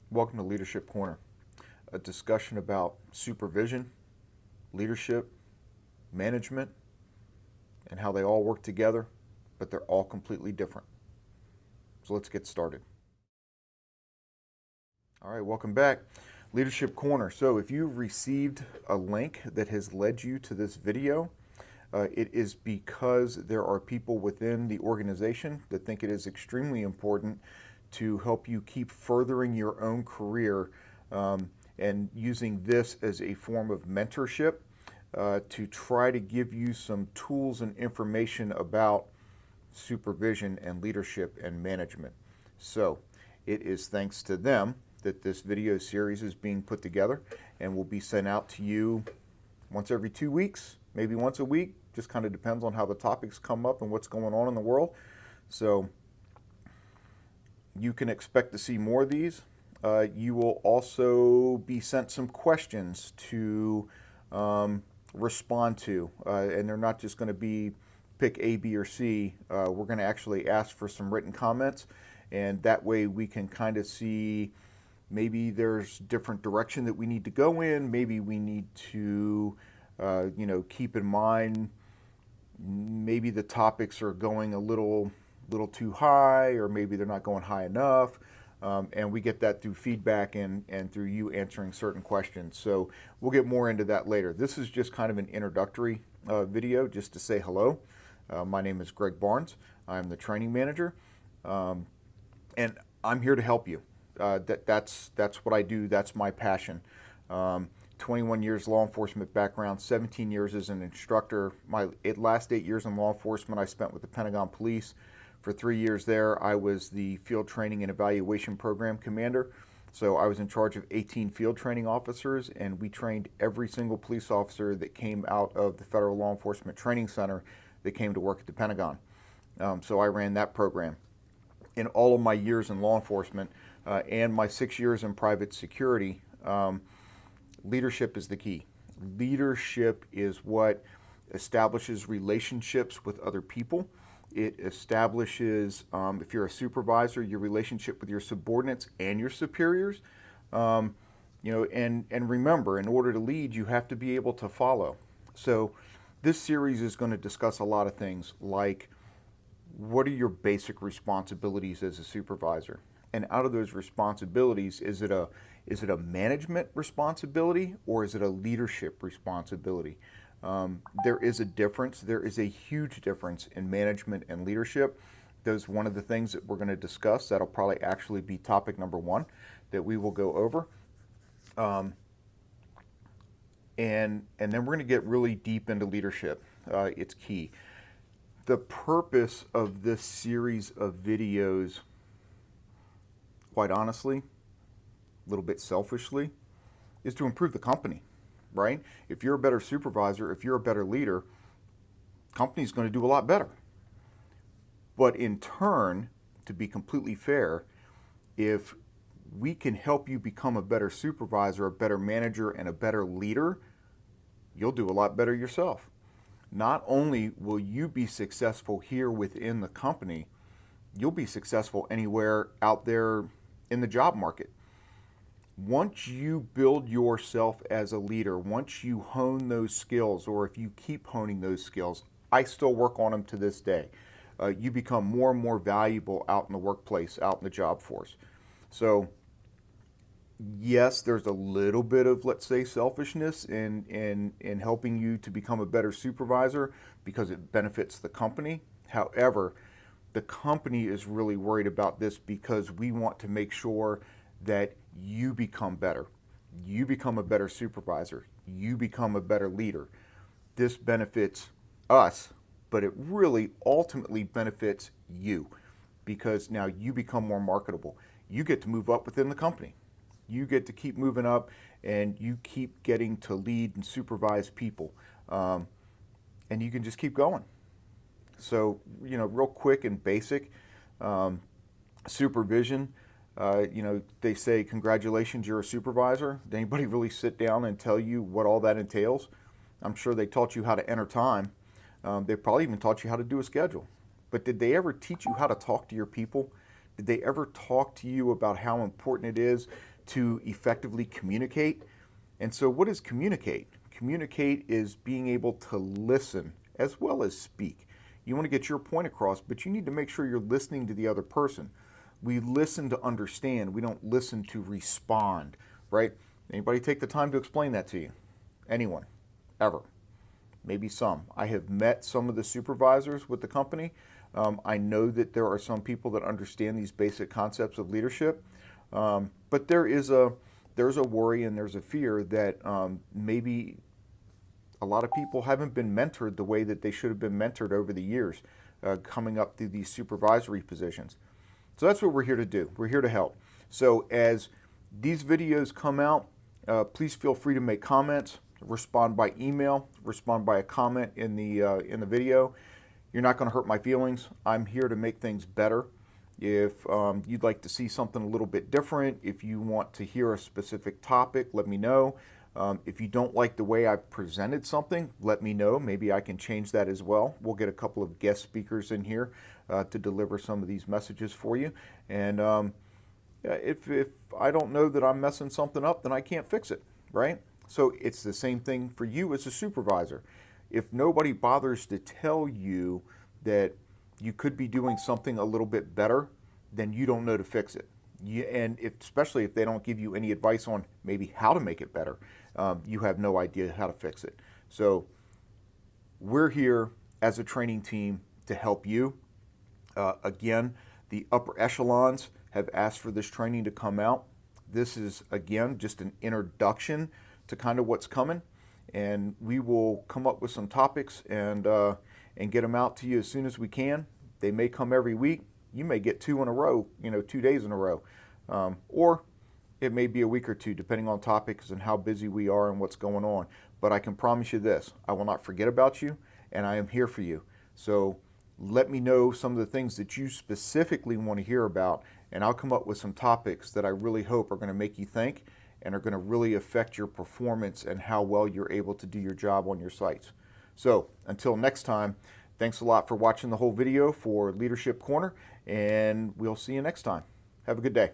Welcome to Leadership Corner, a discussion about supervision, leadership, management, and how they all work together, but they're all completely different. So let's get started. All right, welcome back. Leadership Corner. So if you've received a link that has led you to this video, it is because there are people within the organization that think it is extremely important to help you keep furthering your own career and using this as a form of mentorship to try to give you some tools and information about supervision and leadership and management. So it is thanks to them that this video series is being put together and will be sent out to you once every 2 weeks, maybe once a week. Just kind of depends on how the topics come up and what's going on in the world. So you can expect to see more of these. You will also be sent some questions to respond to, and they're not just going to be pick A, B, or C. We're going to actually ask for some written comments, and that way we can kind of see maybe there's different direction that we need to go in. Maybe we need to, keep in mind maybe the topics are going a little too high, or maybe they're not going high enough. And we get that through feedback and through you answering certain questions. So we'll get more into that later. This is just kind of an introductory video just to say hello. My name is Greg Barnes. I'm the training manager, and I'm here to help you. That's what I do. That's my passion. 21 years law enforcement background, 17 years as an instructor. My last 8 years in law enforcement I spent with the Pentagon Police. For 3 years there, I was the Field Training and Evaluation Program Commander. So I was in charge of 18 field training officers, and we trained every single police officer that came out of the Federal Law Enforcement Training Center that came to work at the Pentagon. So I ran that program. In all of my years in law enforcement and my 6 years in private security, leadership is the key. Leadership is what establishes relationships with other people. It establishes, if you're a supervisor, your relationship with your subordinates and your superiors. And remember, in order to lead, you have to be able to follow. So this series is going to discuss a lot of things like what are your basic responsibilities as a supervisor? And out of those responsibilities, is it a management responsibility or is it a leadership responsibility? There is a difference. There is a huge difference in management and leadership. That's one of the things that we're going to discuss. That'll probably actually be topic number one that we will go over. And then we're going to get really deep into leadership. It's key. The purpose of this series of videos, quite honestly, a little bit selfishly, is to improve the company, right? If you're a better supervisor, if you're a better leader, company's going to do a lot better. But in turn, to be completely fair, if we can help you become a better supervisor, a better manager, and a better leader, you'll do a lot better yourself. Not only will you be successful here within the company, you'll be successful anywhere out there in the job market. Once you build yourself as a leader, once you hone those skills, or if you keep honing those skills, I still work on them to this day. You become more and more valuable out in the workplace, out in the job force. So yes, there's a little bit of, let's say, selfishness in helping you to become a better supervisor because it benefits the company. However, the company is really worried about this because we want to make sure that you become better. You become a better supervisor. You become a better leader. This benefits us, but it really ultimately benefits you because now you become more marketable. You get to move up within the company. You get to keep moving up, and you keep getting to lead and supervise people, and you can just keep going. So, real quick and basic, supervision, they say, congratulations, you're a supervisor. Did anybody really sit down and tell you what all that entails? I'm sure they taught you how to enter time. They probably even taught you how to do a schedule. But did they ever teach you how to talk to your people? Did they ever talk to you about how important it is to effectively communicate? And so what is communicate? Communicate is being able to listen as well as speak. You want to get your point across, but you need to make sure you're listening to the other person. We listen to understand. We don't listen to respond, right? Anybody take the time to explain that to you? Anyone? Ever? Maybe some. I have met some of the supervisors with the company. I know that there are some people that understand these basic concepts of leadership, but there's a worry and there's a fear that maybe a lot of people haven't been mentored the way that they should have been mentored over the years, coming up through these supervisory positions. So that's what we're here to do. We're here to help. So as these videos come out, please feel free to make comments, respond by email, respond by a comment in the video. You're not going to hurt my feelings. I'm here to make things better. If you'd like to see something a little bit different, if you want to hear a specific topic, let me know. If you don't like the way I've presented something, let me know. Maybe I can change that as well. We'll get a couple of guest speakers in here to deliver some of these messages for you. And if I don't know that I'm messing something up, then I can't fix it, right? So it's the same thing for you as a supervisor. If nobody bothers to tell you that you could be doing something a little bit better, then you don't know to fix it. Especially if they don't give you any advice on maybe how to make it better, you have no idea how to fix it. So we're here as a training team to help you. Again, the upper echelons have asked for this training to come out. This is, again, just an introduction to kind of what's coming. And we will come up with some topics and get them out to you as soon as we can. They may come every week. You may get 2 in a row, 2 days in a row. Or it may be a week or two, depending on topics and how busy we are and what's going on. But I can promise you this, I will not forget about you, and I am here for you. So let me know some of the things that you specifically want to hear about, and I'll come up with some topics that I really hope are going to make you think and are going to really affect your performance and how well you're able to do your job on your sites. So until next time, thanks a lot for watching the whole video for Leadership Corner, and we'll see you next time. Have a good day.